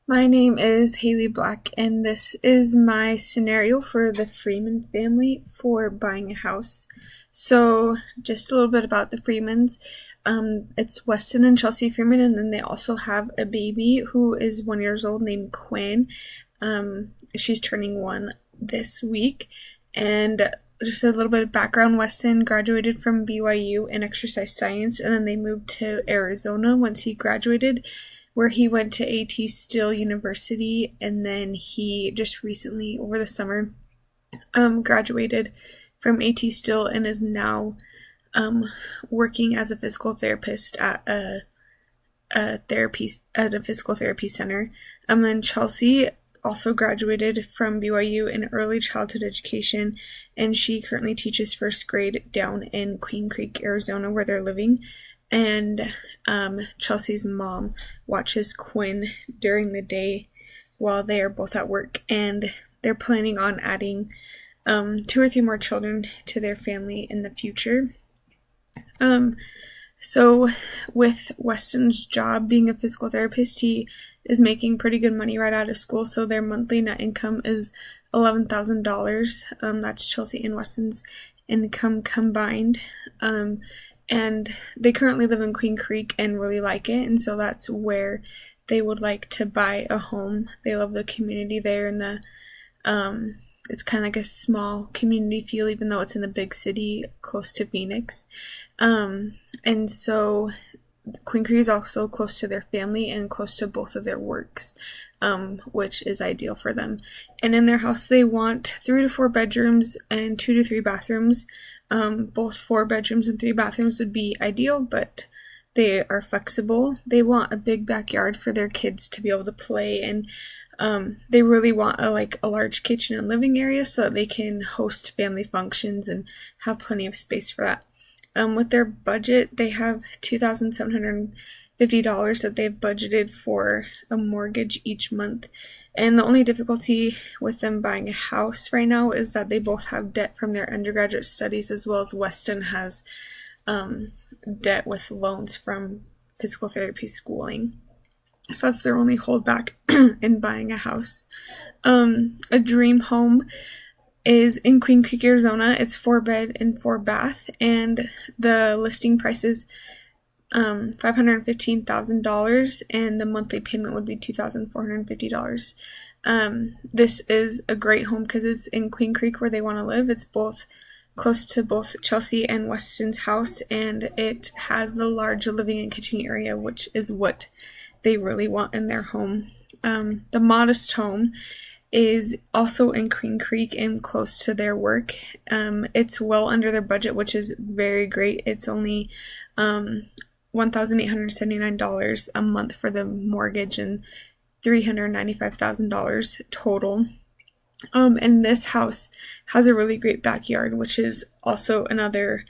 My name is Haley Black, and this is my scenario for the Freeman family for buying a house. So, just a little bit about the Freemans. It's Weston and Chelsea Freeman, and then they also have a baby who is 1 year old named Quinn. She's turning 1 this week. And just a little bit of background, Weston graduated from BYU in exercise science, and then they moved to Arizona once he graduated, where he went to A.T. Still University, and then he just recently, over the summer, graduated from A.T. Still and is now working as a physical therapist at a physical therapy center. And then Chelsea also graduated from BYU in early childhood education, and she currently teaches first grade down in Queen Creek, Arizona, where they're living. And Chelsea's mom watches Quinn during the day while they are both at work, and they're planning on adding 2 or 3 more children to their family in the future. So with Weston's job being a physical therapist, he is making pretty good money right out of school, so their monthly net income is $11,000. That's Chelsea and Weston's income combined. And they currently live in Queen Creek and really like it, and so that's where they would like to buy a home. They love the community there, and it's kind of like a small community feel, even though it's in the big city close to Phoenix. And so Queen Creek is also close to their family and close to both of their works, which is ideal for them. And in their house, they want 3 to 4 bedrooms and 2 to 3 bathrooms. Both 4 bedrooms and 3 bathrooms would be ideal, but they are flexible. They want a big backyard for their kids to be able to play, and they really want a large kitchen and living area so that they can host family functions and have plenty of space for that. With their budget, they have $2,750 that they've budgeted for a mortgage each month. And the only difficulty with them buying a house right now is that they both have debt from their undergraduate studies, as well as Weston has debt with loans from physical therapy schooling. So that's their only holdback in buying a house. A dream home is in Queen Creek, Arizona. It's 4 bed and 4 bath, and the listing price is $515,000, and the monthly payment would be $2,450. This is a great home because it's in Queen Creek where they want to live. It's both close to both Chelsea and Weston's house, and it has the large living and kitchen area, which is what they really want in their home. The modest home is also in Queen Creek and close to their work. It's well under their budget, which is very great. It's only $1,879 a month for the mortgage and $395,000 total. And this house has a really great backyard, which is also another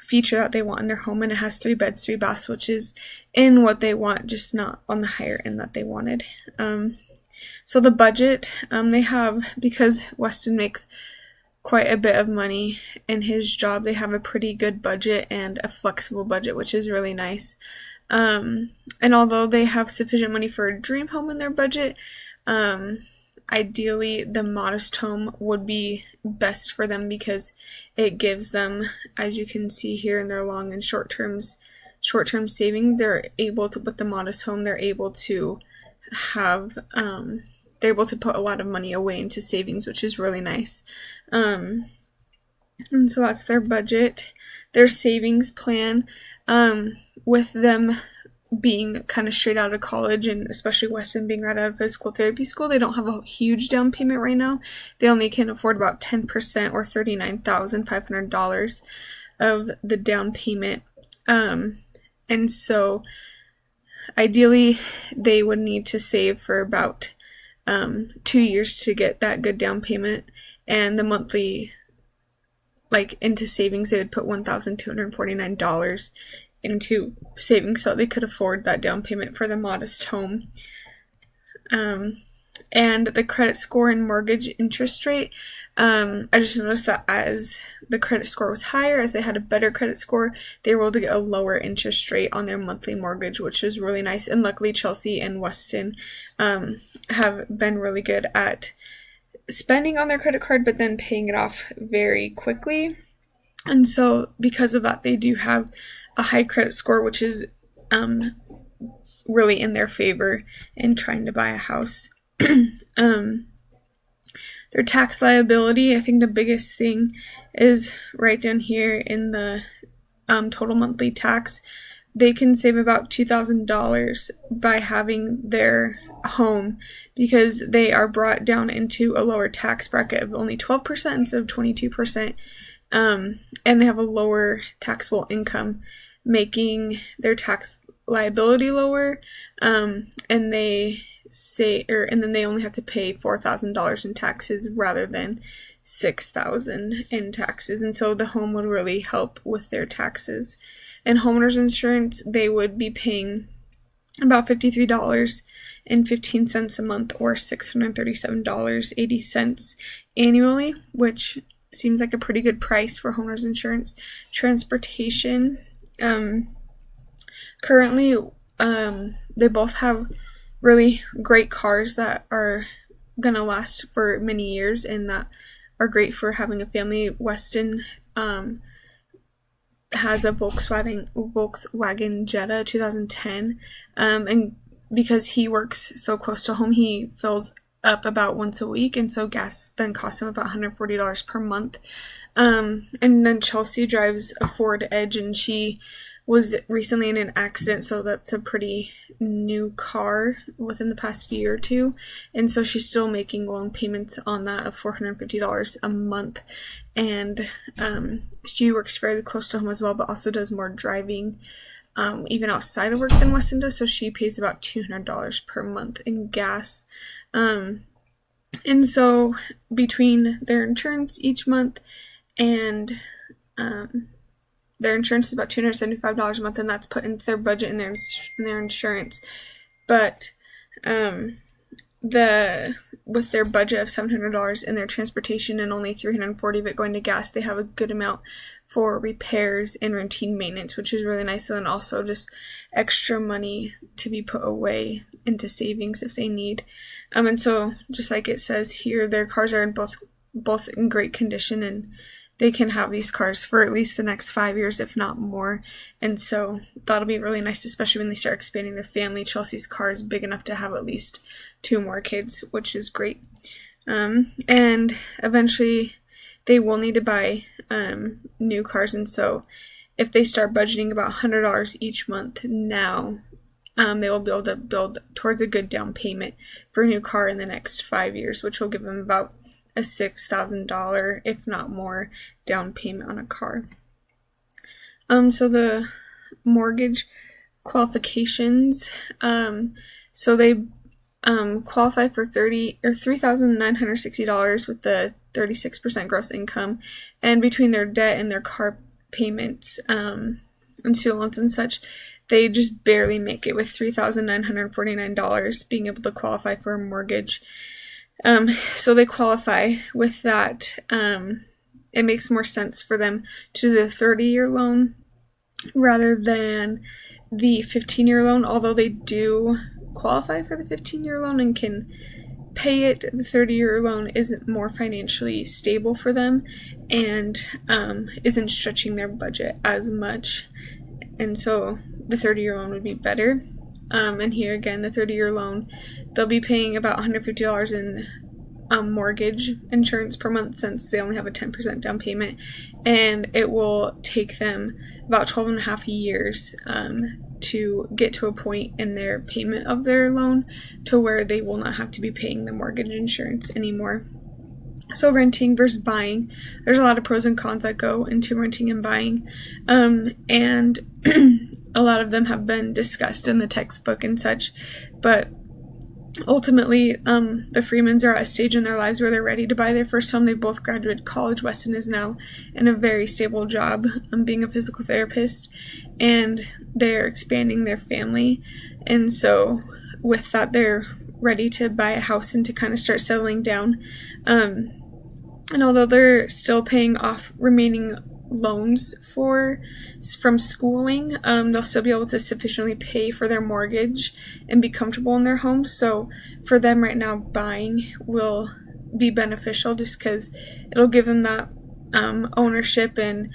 feature that they want in their home, and it has 3 beds, 3 baths, which is in what they want, just not on the higher end that they wanted. So the budget, they have, because Weston makes quite a bit of money in his job, they have a pretty good budget and a flexible budget, which is really nice. And although they have sufficient money for a dream home in their budget, ideally the modest home would be best for them because it gives them, as you can see here in their long and short-term saving, they're able to, with the modest home, they're able to have, they're able to put a lot of money away into savings, which is really nice. And so that's their budget. Their savings plan, with them being kind of straight out of college, and especially Weston being right out of physical therapy school, they don't have a huge down payment right now. They only can afford about 10% or $39,500 of the down payment. And so ideally they would need to save for about 2 years to get that good down payment, and the monthly, into savings, they would put $1,249 into savings so they could afford that down payment for the modest home. and the credit score and mortgage interest rate. I just noticed that as the credit score was higher, as they had a better credit score, they were able to get a lower interest rate on their monthly mortgage, which was really nice. And luckily, Chelsea and Weston have been really good at spending on their credit card, but then paying it off very quickly. And so because of that, they do have a high credit score, which is really in their favor in trying to buy a house. Their tax liability, I think the biggest thing is right down here in the total monthly tax. They can save about $2,000 by having their home because they are brought down into a lower tax bracket of only 12% instead of 22%. And they have a lower taxable income, making their tax liability lower. And then they only have to pay $4,000 in taxes rather than $6,000 in taxes. And so the home would really help with their taxes. And homeowners insurance, they would be paying about $53.15 a month or $637.80 annually, which seems like a pretty good price for homeowners insurance. Transportation, currently, they both have really great cars that are going to last for many years and that are great for having a family. Weston has a Volkswagen Jetta 2010, and because he works so close to home, he fills up about once a week, and so gas then costs him about $140 per month. And then Chelsea drives a Ford Edge, and she was recently in an accident, so that's a pretty new car within the past year or two, and so she's still making loan payments on that of $450 a month, and she works fairly close to home as well, but also does more driving even outside of work than Weston does, so she pays about $200 per month in gas. And so between their insurance each month and their insurance is about $275 a month, and that's put into their budget and their insurance. But with their budget of $700 in their transportation and only $340 of it going to gas, they have a good amount for repairs and routine maintenance, which is really nice. And then also just extra money to be put away into savings if they need. And so just like it says here, their cars are in both in great condition, and they can have these cars for at least the next 5 years, if not more. And so that'll be really nice, especially when they start expanding their family. Chelsea's car is big enough to have at least 2 more kids, which is great. And eventually they will need to buy new cars. And so if they start budgeting about $100 each month now, they will be able to build towards a good down payment for a new car in the next 5 years, which will give them about a $6,000, if not more, down payment on a car. So the mortgage qualifications, so they qualify for $3,960 with the 36% gross income, and between their debt and their car payments and student loans and such, they just barely make it with $3,949 being able to qualify for a mortgage. So they qualify with that. It makes more sense for them to do the 30-year loan rather than the 15-year loan, although they do qualify for the 15-year loan and can pay it. The 30-year loan isn't more financially stable for them and isn't stretching their budget as much, and so the 30-year loan would be better. And here again, the 30-year loan, they'll be paying about $150 in mortgage insurance per month since they only have a 10% down payment, and it will take them about 12 and a half years to get to a point in their payment of their loan to where they will not have to be paying the mortgage insurance anymore. So renting versus buying, there's a lot of pros and cons that go into renting and buying, and a lot of them have been discussed in the textbook and such, but ultimately, the Freemans are at a stage in their lives where they're ready to buy their first home. They both graduated college. Weston is now in a very stable job, being a physical therapist, and they're expanding their family, and so with that, they're ready to buy a house and to kind of start settling down. And although they're still paying off remaining loans from schooling, they'll still be able to sufficiently pay for their mortgage and be comfortable in their home. So for them right now, buying will be beneficial just because it'll give them that ownership, and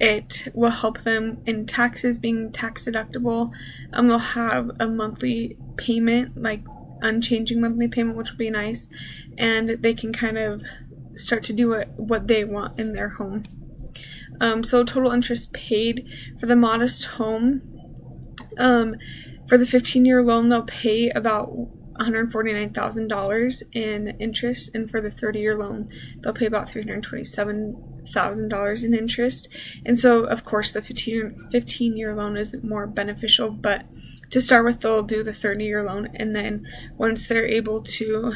it will help them in taxes, being tax deductible. They'll have a monthly payment, like unchanging monthly payment, which will be nice, and they can kind of start to do what they want in their home. So total interest paid for the modest home, for the 15-year loan, they'll pay about $149,000 in interest, and for the 30-year loan, they'll pay about $327,000 in interest. And so, of course, the 15-year loan is more beneficial, but to start with, they'll do the 30-year loan, and then once they're able to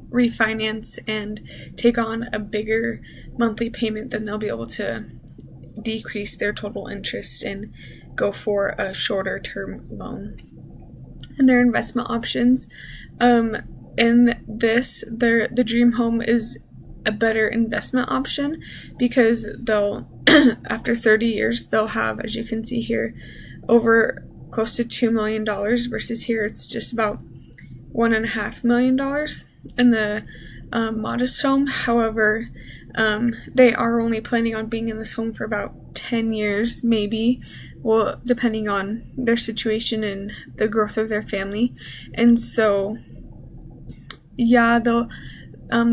refinance and take on a bigger monthly payment, then they'll be able to decrease their total interest and go for a shorter term loan. And their investment options, in this, the dream home is a better investment option because they'll after 30 years they'll have, as you can see here, over close to $2 million, versus here it's just about $1.5 million in the modest home. However, they are only planning on being in this home for about 10 years, maybe, well, depending on their situation and the growth of their family. And so, yeah, the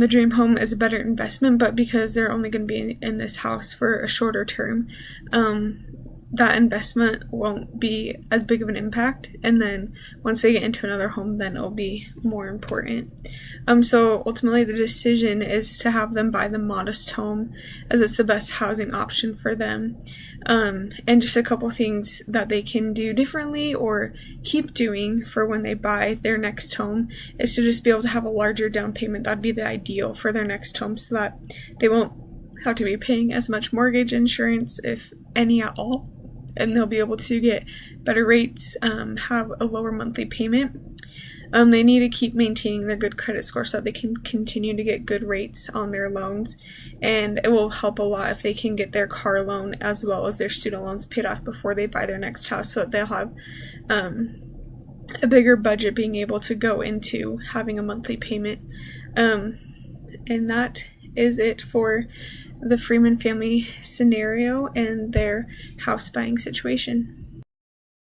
dream home is a better investment, but because they're only going to be in this house for a shorter term, that investment won't be as big of an impact, and then once they get into another home, then it'll be more important. So ultimately the decision is to have them buy the modest home, as it's the best housing option for them. And just a couple things that they can do differently or keep doing for when they buy their next home is to just be able to have a larger down payment. That'd be the ideal for their next home, so that they won't have to be paying as much mortgage insurance, if any at all, and they'll be able to get better rates, have a lower monthly payment. They need to keep maintaining their good credit score so that they can continue to get good rates on their loans, and it will help a lot if they can get their car loan as well as their student loans paid off before they buy their next house, so that they'll have a bigger budget being able to go into having a monthly payment. And that is it for the Freeman family scenario and their house buying situation.